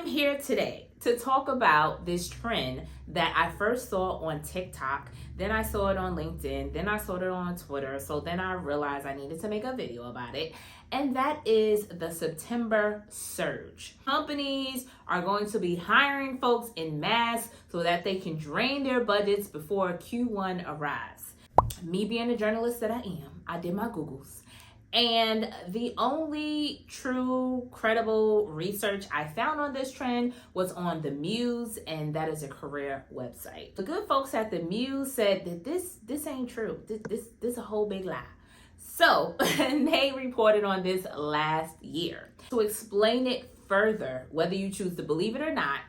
I'm here today to talk about this trend that I first saw on TikTok, then I saw it on LinkedIn, then I saw it on Twitter, so then I realized I needed to make a video about it, and that is the September surge. Companies are going to be hiring folks in mass so that they can drain their budgets before Q1 arrives. Me being the journalist that I am, I did my Googles. And the only true credible research I found on this trend was on the Muse, and that is a career website. The good folks at the Muse said that this ain't true. This is a whole big lie. So they reported on this last year. To explain it further, whether you choose to believe it or not,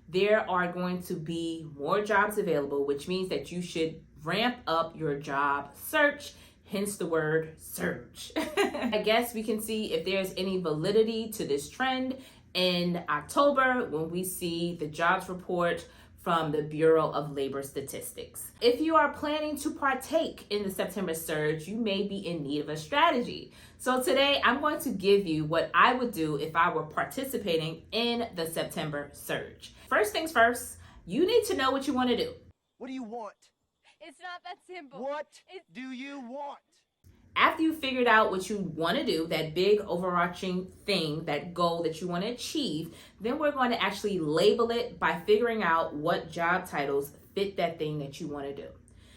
there are going to be more jobs available, which means that you should ramp up your job search. Hence the word surge. I guess we can see if there's any validity to this trend in October when we see the jobs report from the Bureau of Labor Statistics. If you are planning to partake in the September surge, you may be in need of a strategy. So today I'm going to give you what I would do if I were participating in the September surge. First things first, you need to know what you want to do. What do you want? It's not that simple. What do you want? After you figured out what you want to do, that big overarching thing, that goal that you want to achieve, then we're going to actually label it by figuring out what job titles fit that thing that you want to do.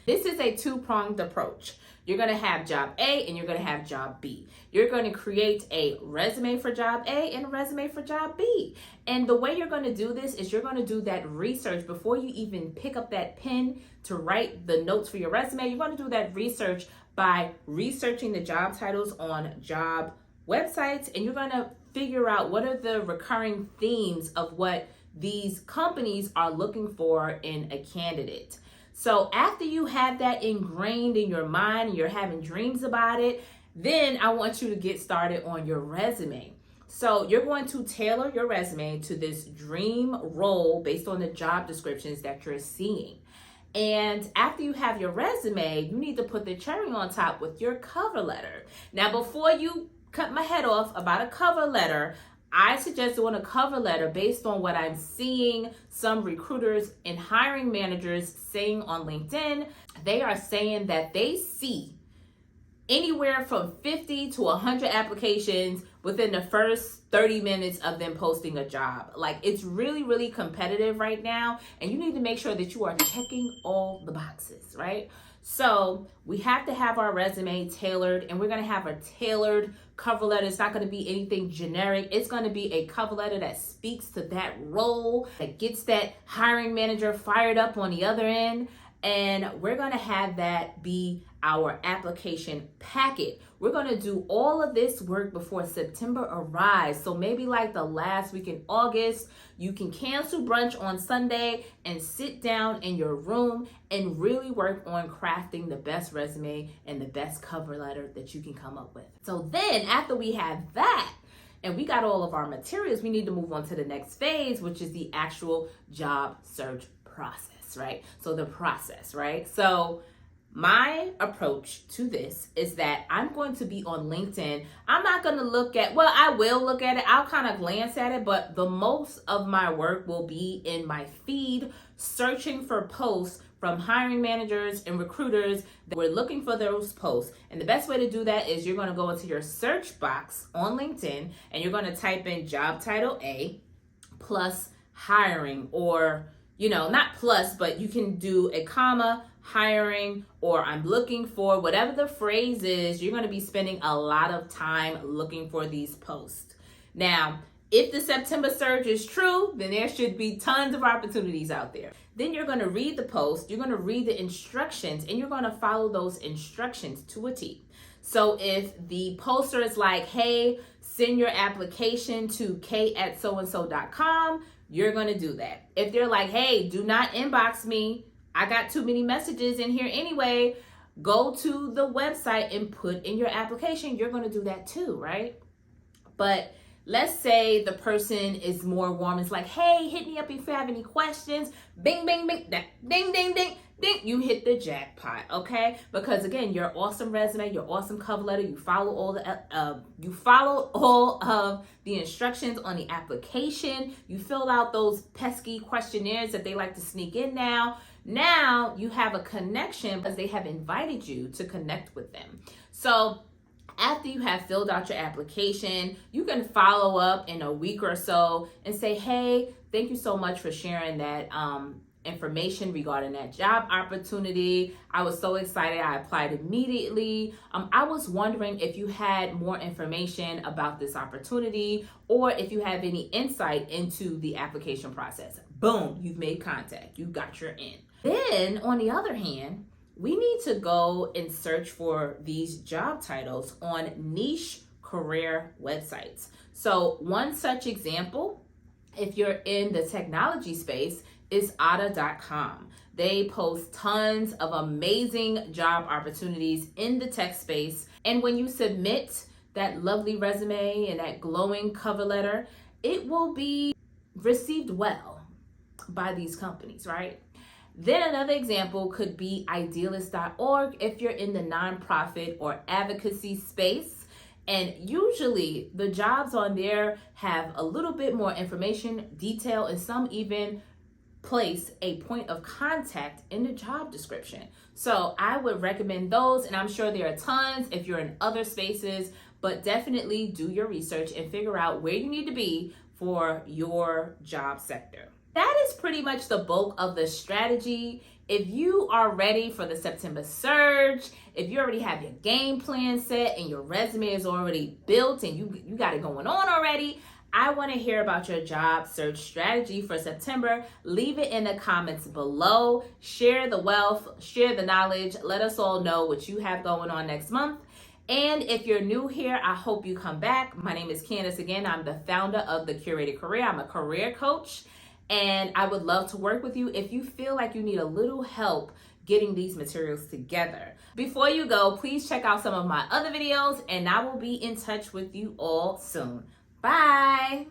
This is a two-pronged approach. You're going to have job A and you're going to have job B. You're going to create a resume for job A and a resume for job B. And the way you're going to do this is you're going to do that research before you even pick up that pen to write the notes for your resume. You're going to do that research by researching the job titles on job websites, and you're going to figure out what are the recurring themes of what these companies are looking for in a candidate. So after you have that ingrained in your mind and you're having dreams about it, then I want you to get started on your resume. So you're going to tailor your resume to this dream role based on the job descriptions that you're seeing. And after you have your resume, you need to put the cherry on top with your cover letter. Now, before you cut my head off about a cover letter, I suggest doing a cover letter based on what I'm seeing some recruiters and hiring managers saying on LinkedIn. They are saying that they see anywhere from 50 to 100 applications within the first 30 minutes of them posting a job. Like, it's really, really competitive right now, and you need to make sure that you are checking all the boxes, right? So we have to have our resume tailored, and we're going to have a tailored cover letter. It's not going to be anything generic. It's going to be a cover letter that speaks to that role, that gets that hiring manager fired up on the other end. And we're going to have that be our application packet. We're going to do all of this work before September arrives. So maybe like the last week in August, you can cancel brunch on Sunday and sit down in your room and really work on crafting the best resume and the best cover letter that you can come up with. So then after we have that, and we got all of our materials, we need to move on to the next phase, which is the actual job search process, right? So the process, right? So my approach to this is that I'm going to be on LinkedIn. I'm not going to look at, well, I will look at it. I'll kind of glance at it, but the most of my work will be in my feed, searching for posts from hiring managers and recruiters that we're looking for those posts. And the best way to do that is you're going to go into your search box on LinkedIn and you're going to type in job title A plus hiring, or, you know, not plus, but you can do a comma, hiring, or I'm looking for, whatever the phrase is. You're going to be spending a lot of time looking for these posts. Now, if the September surge is true, then there should be tons of opportunities out there. Then you're going to read the post, you're going to read the instructions, and you're going to follow those instructions to a T. So if the poster is like, hey, send your application to kate@soandso.com, you're going to do that. If they're like, hey, do not inbox me, I got too many messages in here anyway, go to the website and put in your application, you're going to do that too, right? But Let's say the person is more warm. It's like, hey, hit me up if you have any questions. Bing, bing, bing, ding, ding, ding, ding. You hit the jackpot, okay? Because again, your awesome resume, your awesome cover letter, you followed all of the instructions on the application. You filled out those pesky questionnaires that they like to sneak in now. Now you have a connection because they have invited you to connect with them. So after you have filled out your application, you can follow up in a week or so and say, hey, thank you so much for sharing that information regarding that job opportunity. I was so excited. I applied immediately. I was wondering if you had more information about this opportunity or if you have any insight into the application process. Boom, you've made contact. You got your in. Then, on the other hand, we need to go and search for these job titles on niche career websites. So one such example, if you're in the technology space, is Ada.com. They post tons of amazing job opportunities in the tech space. And when you submit that lovely resume and that glowing cover letter, it will be received well by these companies, right? Then another example could be idealist.org if you're in the nonprofit or advocacy space. And usually the jobs on there have a little bit more information, detail, and some even place a point of contact in the job description. So I would recommend those, and I'm sure there are tons if you're in other spaces, but definitely do your research and figure out where you need to be for your job sector. That is pretty much the bulk of the strategy. If you are ready for the September surge, if you already have your game plan set and your resume is already built and you got it going on already, I want to hear about your job search strategy for September. Leave it in the comments below. Share the wealth, share the knowledge. Let us all know what you have going on next month. And if you're new here, I hope you come back. My name is Candace again. I'm the founder of The Curated Career. I'm a career coach. And I would love to work with you if you feel like you need a little help getting these materials together. Before you go, please check out some of my other videos and I will be in touch with you all soon. Bye.